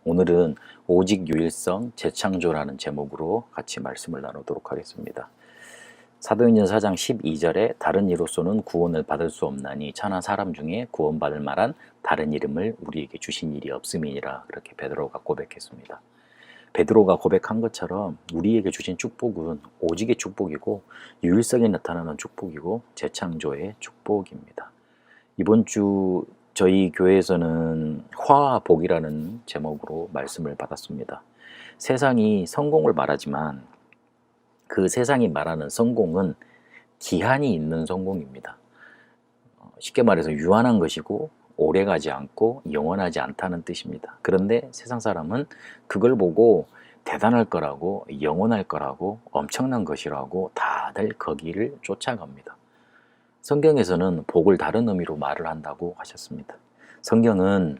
오늘은 오직 유일성 재창조라는 제목으로 같이 말씀을 나누도록 하겠습니다. 사도행전 4장 12절에 다른 이로서는 구원을 받을 수 없나니 천하 사람 중에 구원받을 만한 다른 이름을 우리에게 주신 일이 없음이니라, 그렇게 베드로가 고백했습니다. 베드로가 고백한 것처럼 우리에게 주신 축복은 오직의 축복이고 유일성이 나타나는 축복이고 재창조의 축복입니다. 이번 주 저희 교회에서는 화복이라는 제목으로 말씀을 받았습니다. 세상이 성공을 말하지만 그 세상이 말하는 성공은 기한이 있는 성공입니다. 쉽게 말해서 유한한 것이고 오래가지 않고 영원하지 않다는 뜻입니다. 그런데 세상 사람은 그걸 보고 대단할 거라고, 영원할 거라고, 엄청난 것이라고 다들 거기를 쫓아갑니다. 성경에서는 복을 다른 의미로 말을 한다고 하셨습니다. 성경은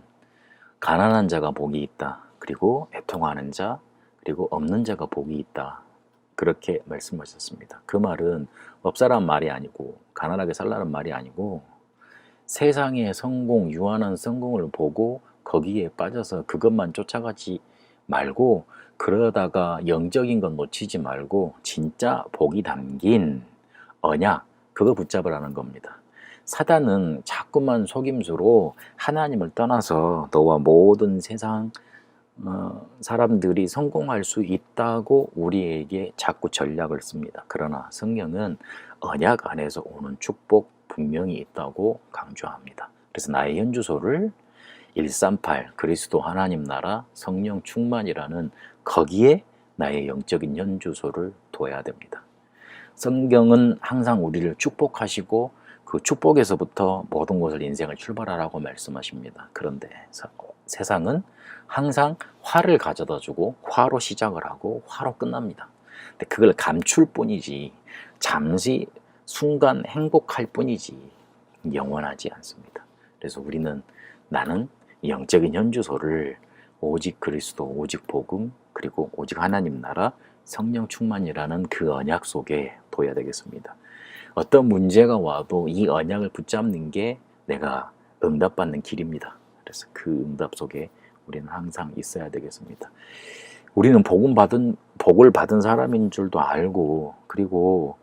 가난한 자가 복이 있다, 그리고 애통하는 자, 그리고 없는 자가 복이 있다, 그렇게 말씀하셨습니다. 그 말은 없사란 말이 아니고 가난하게 살라는 말이 아니고 세상의 성공, 유한한 성공을 보고 거기에 빠져서 그것만 쫓아가지 말고, 그러다가 영적인 건 놓치지 말고 진짜 복이 담긴 언약, 그거 붙잡으라는 겁니다. 사단은 자꾸만 속임수로 하나님을 떠나서 너와 모든 세상 사람들이 성공할 수 있다고 우리에게 자꾸 전략을 씁니다. 그러나 성경은 언약 안에서 오는 축복 분명히 있다고 강조합니다. 그래서 나의 현주소를 138 그리스도 하나님 나라 성령 충만이라는 거기에 나의 영적인 현주소를 둬야 됩니다. 성경은 항상 우리를 축복하시고 그 축복에서부터 모든 것을 인생을 출발하라고 말씀하십니다. 그런데 세상은 항상 화를 가져다 주고 화로 시작을 하고 화로 끝납니다. 근데 그걸 감출 뿐이지 잠시 순간 행복할 뿐이지 영원하지 않습니다. 그래서 우리는 나는 영적인 현주소를 오직 그리스도, 오직 복음, 그리고 오직 하나님 나라 성령 충만이라는 그 언약 속에 둬야 되겠습니다. 어떤 문제가 와도 이 언약을 붙잡는 게 내가 응답받는 길입니다. 그래서 그 응답 속에 우리는 항상 있어야 되겠습니다. 우리는 복을 받은 사람인 줄도 알고, 그리고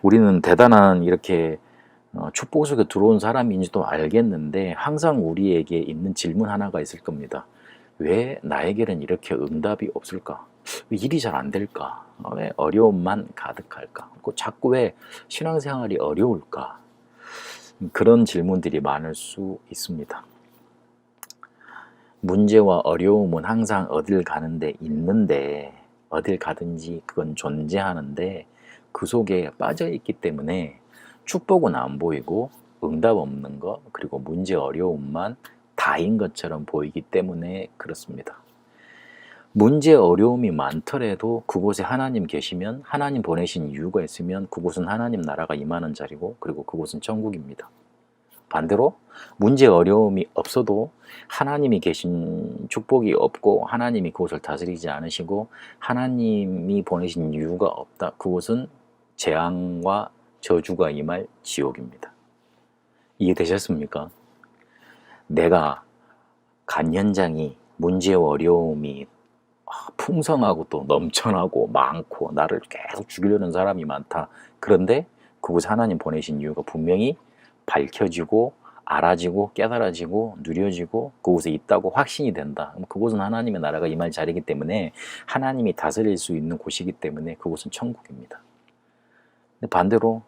우리는 대단한 이렇게 축복 속에 들어온 사람인지도 알겠는데 항상 우리에게 있는 질문 하나가 있을 겁니다. 왜 나에게는 이렇게 응답이 없을까? 왜 일이 잘 안 될까? 왜 어려움만 가득할까? 자꾸 왜 신앙생활이 어려울까? 그런 질문들이 많을 수 있습니다. 문제와 어려움은 항상 어딜 가는데 있는데, 어딜 가든지 그건 존재하는데 그 속에 빠져 있기 때문에 축복은 안 보이고 응답 없는 것, 그리고 문제 어려움만 다인 것처럼 보이기 때문에 그렇습니다. 문제 어려움이 많더라도 그곳에 하나님 계시면, 하나님 보내신 이유가 있으면 그곳은 하나님 나라가 임하는 자리고, 그리고 그곳은 천국입니다. 반대로 문제 어려움이 없어도 하나님이 계신 축복이 없고 하나님이 그곳을 다스리지 않으시고 하나님이 보내신 이유가 없다, 그곳은 재앙과 저주가 임할 지옥입니다. 이해되셨습니까? 내가 간 현장이 문제와 어려움이 풍성하고 또 넘쳐나고 많고 나를 계속 죽이려는 사람이 많다. 그런데 그곳에 하나님 보내신 이유가 분명히 밝혀지고 알아지고 깨달아지고 누려지고 그곳에 있다고 확신이 된다. 그럼 그곳은 하나님의 나라가 임할 자리이기 때문에, 하나님이 다스릴 수 있는 곳이기 때문에 그곳은 천국입니다. 근데 반대로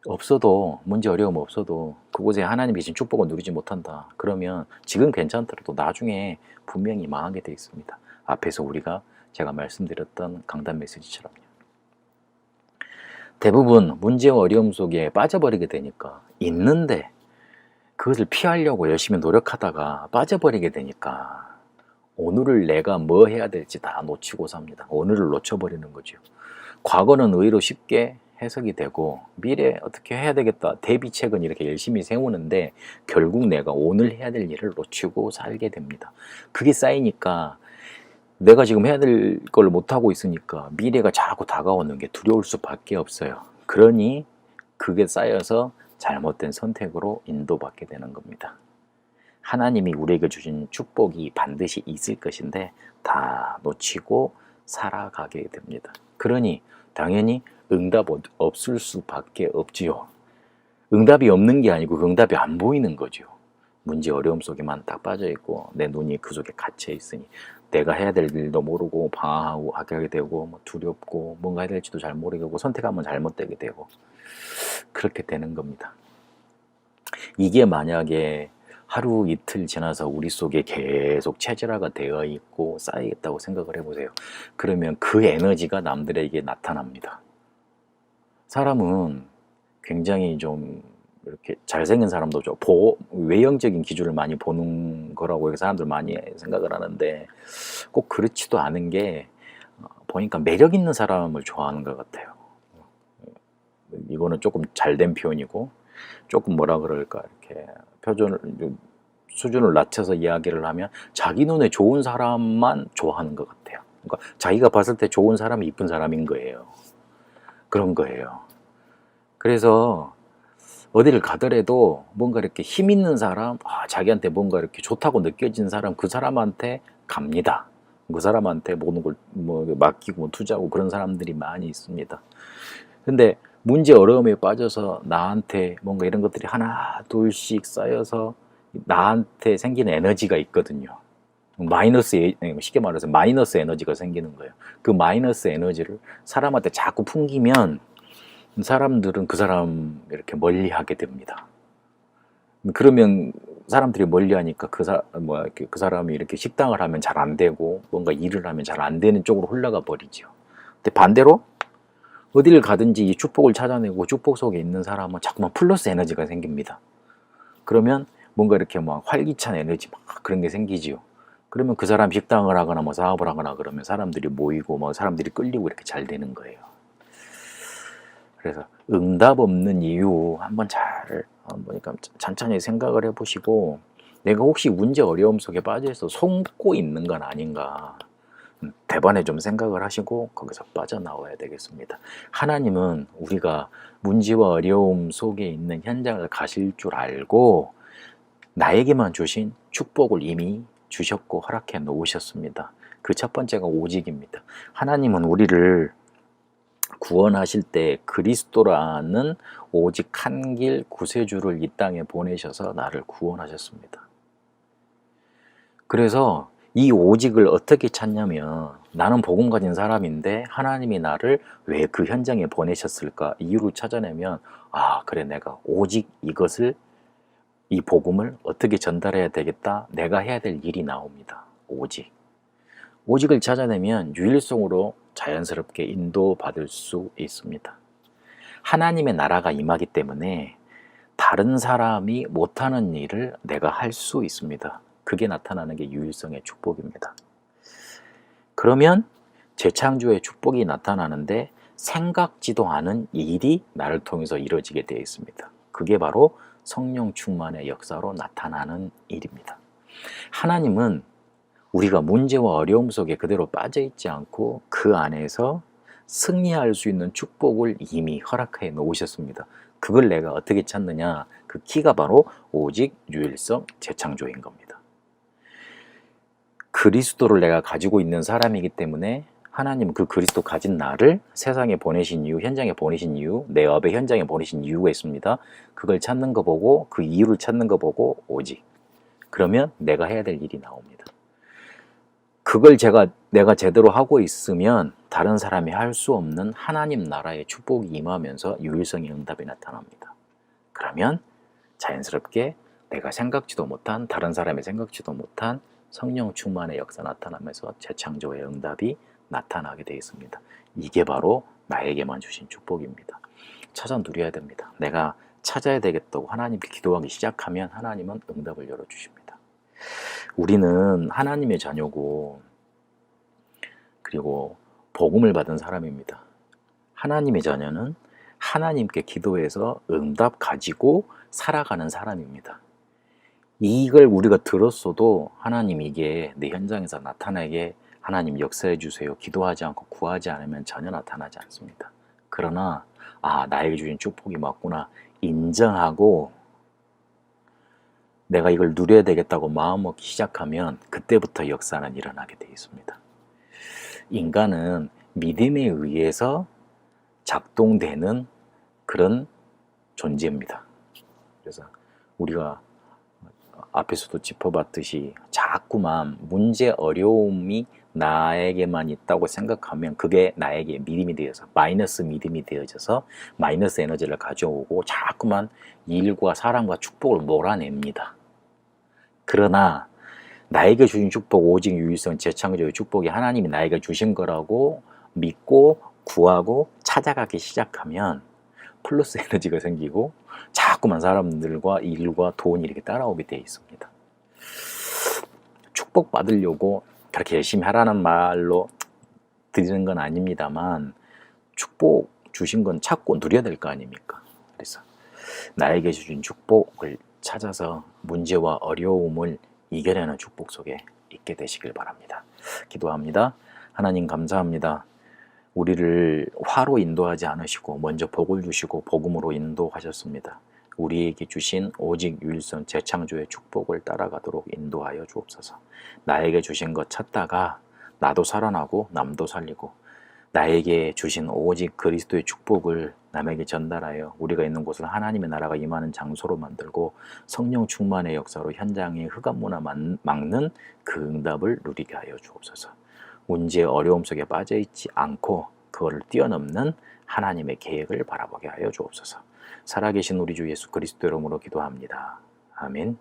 없어도, 문제 어려움 없어도 그곳에 하나님 계신 축복을 누리지 못한다. 그러면 지금 괜찮더라도 나중에 분명히 망하게 되어 있습니다. 앞에서 제가 말씀드렸던 강단 메시지처럼요. 대부분 문제와 어려움 속에 빠져버리게 되니까, 있는데 그것을 피하려고 열심히 노력하다가 빠져버리게 되니까 오늘을 내가 뭐 해야 될지 다 놓치고 삽니다. 오늘을 놓쳐버리는 거죠. 과거는 의외로 쉽게 해석이 되고 미래 어떻게 해야 되겠다, 대비책은 이렇게 열심히 세우는데 결국 내가 오늘 해야 될 일을 놓치고 살게 됩니다. 그게 쌓이니까 내가 지금 해야 될 걸 못하고 있으니까 미래가 자꾸 다가오는 게 두려울 수밖에 없어요. 그러니 그게 쌓여서 잘못된 선택으로 인도받게 되는 겁니다. 하나님이 우리에게 주신 축복이 반드시 있을 것인데 다 놓치고 살아가게 됩니다. 그러니 당연히 응답 없을 수밖에 없지요. 응답이 없는 게 아니고 그 응답이 안 보이는 거죠. 문제 어려움 속에만 딱 빠져 있고 내 눈이 그 속에 갇혀 있으니 내가 해야 될 일도 모르고 방황하고 하게 되고 뭐 두렵고 뭔가 해야 될지도 잘 모르겠고 선택하면 잘못되게 되고 그렇게 되는 겁니다. 이게 만약에 하루 이틀 지나서 우리 속에 계속 체질화가 되어 있고 쌓이겠다고 생각을 해보세요. 그러면 그 에너지가 남들에게 나타납니다. 사람은 굉장히 좀 이렇게 잘생긴 사람도 좀 외형적인 기준을 많이 보는 거라고 사람들 많이 생각을 하는데 꼭 그렇지도 않은 게 보니까 매력 있는 사람을 좋아하는 것 같아요. 이거는 조금 잘된 표현이고 조금 뭐라 그럴까 이렇게 수준을 낮춰서 이야기를 하면 자기 눈에 좋은 사람만 좋아하는 것 같아요. 그러니까 자기가 봤을 때 좋은 사람이 이쁜 사람인 거예요. 그런 거예요. 그래서 어디를 가더라도 뭔가 이렇게 힘 있는 사람, 자기한테 뭔가 이렇게 좋다고 느껴지는 사람, 그 사람한테 갑니다. 그 사람한테 모든 걸 맡기고 투자하고 그런 사람들이 많이 있습니다. 근데 문제 어려움에 빠져서 나한테 뭔가 이런 것들이 하나 둘씩 쌓여서 나한테 생기는 에너지가 있거든요. 쉽게 말해서 마이너스 에너지가 생기는 거예요. 그 마이너스 에너지를 사람한테 자꾸 풍기면 사람들은 그 사람 이렇게 멀리 하게 됩니다. 그러면 사람들이 멀리 하니까 그 사람이 이렇게 식당을 하면 잘 안 되고 뭔가 일을 하면 잘 안 되는 쪽으로 흘러가 버리죠. 근데 반대로 어디를 가든지 이 축복을 찾아내고 축복 속에 있는 사람은 자꾸만 플러스 에너지가 생깁니다. 그러면 뭔가 이렇게 막 활기찬 에너지 막 그런 게 생기지요. 그러면 그 사람 식당을 하거나 뭐 사업을 하거나 그러면 사람들이 모이고 뭐 사람들이 끌리고 이렇게 잘 되는 거예요. 그래서 응답 없는 이유 한번 보니까 천천히 생각을 해보시고 내가 혹시 문제 어려움 속에 빠져서 속고 있는 건 아닌가 대번에 좀 생각을 하시고 거기서 빠져나와야 되겠습니다. 하나님은 우리가 문제와 어려움 속에 있는 현장을 가실 줄 알고 나에게만 주신 축복을 이미 주셨고 허락해 놓으셨습니다. 그 첫 번째가 오직입니다. 하나님은 우리를 구원하실 때 그리스도라는 오직 한 길 구세주를 이 땅에 보내셔서 나를 구원하셨습니다. 그래서 이 오직을 어떻게 찾냐면 나는 복음 가진 사람인데 하나님이 나를 왜 그 현장에 보내셨을까 이유를 찾아내면 그래 내가 오직 이 복음을 어떻게 전달해야 되겠다 내가 해야 될 일이 나옵니다. 오직을 찾아내면 유일성으로 자연스럽게 인도받을 수 있습니다. 하나님의 나라가 임하기 때문에 다른 사람이 못하는 일을 내가 할 수 있습니다. 그게 나타나는 게 유일성의 축복입니다. 그러면 재창조의 축복이 나타나는데 생각지도 않은 일이 나를 통해서 이루어지게 되어 있습니다. 그게 바로 성령 충만의 역사로 나타나는 일입니다. 하나님은 우리가 문제와 어려움 속에 그대로 빠져있지 않고 그 안에서 승리할 수 있는 축복을 이미 허락해 놓으셨습니다. 그걸 내가 어떻게 찾느냐? 그 키가 바로 오직 유일성 재창조인 겁니다. 그리스도를 내가 가지고 있는 사람이기 때문에 하나님은 그 그리스도 가진 나를 세상에 보내신 이유, 현장에 보내신 이유, 내 업의 현장에 보내신 이유가 있습니다. 그걸 찾는 거 보고 그 이유를 찾는 거 보고 오직 그러면 내가 해야 될 일이 나옵니다. 그걸 내가 제대로 하고 있으면 다른 사람이 할 수 없는 하나님 나라의 축복이 임하면서 유일성의 응답이 나타납니다. 그러면 자연스럽게 내가 생각지도 못한 다른 사람이 생각지도 못한 성령 충만의 역사 나타나면서 재창조의 응답이 나타나게 되어 있습니다. 이게 바로 나에게만 주신 축복입니다. 찾아 누려야 됩니다. 내가 찾아야 되겠다고 하나님께 기도하기 시작하면 하나님은 응답을 열어주십니다. 우리는 하나님의 자녀고 그리고 복음을 받은 사람입니다. 하나님의 자녀는 하나님께 기도해서 응답 가지고 살아가는 사람입니다. 이걸 우리가 들었어도 하나님 이게 내 현장에서 나타나게 하나님 역사해 주세요. 기도하지 않고 구하지 않으면 전혀 나타나지 않습니다. 그러나 나에게 주신 축복이 맞구나 인정하고 내가 이걸 누려야 되겠다고 마음먹기 시작하면 그때부터 역사는 일어나게 되어 있습니다. 인간은 믿음에 의해서 작동되는 그런 존재입니다. 그래서 우리가 앞에서도 짚어봤듯이 자꾸만 문제 어려움이 나에게만 있다고 생각하면 그게 나에게 믿음이 되어서 마이너스 믿음이 되어져서 마이너스 에너지를 가져오고 자꾸만 일과 사람과 축복을 몰아냅니다. 그러나 나에게 주신 축복, 오직 유일성 재창조의 축복이 하나님이 나에게 주신 거라고 믿고 구하고 찾아가기 시작하면 플러스 에너지가 생기고 자꾸만 사람들과 일과 돈이 이렇게 따라오게 되어 있습니다. 축복 받으려고 그렇게 열심히 하라는 말로 드리는 건 아닙니다만 축복 주신 건 찾고 누려야 될 거 아닙니까? 그래서 나에게 주신 축복을 찾아서 문제와 어려움을 이겨내는 축복 속에 있게 되시길 바랍니다. 기도합니다. 하나님 감사합니다. 우리를 화로 인도하지 않으시고 먼저 복을 주시고 복음으로 인도하셨습니다. 우리에게 주신 오직 유일성 재창조의 축복을 따라가도록 인도하여 주옵소서. 나에게 주신 것 찾다가 나도 살아나고 남도 살리고 나에게 주신 오직 그리스도의 축복을 남에게 전달하여 우리가 있는 곳을 하나님의 나라가 임하는 장소로 만들고 성령 충만의 역사로 현장의 흑암문화 막는 그 응답을 누리게 하여 주옵소서. 문제의 어려움 속에 빠져있지 않고 그거를 뛰어넘는 하나님의 계획을 바라보게 하여 주옵소서. 살아계신 우리 주 예수 그리스도 이름으로 기도합니다. 아멘.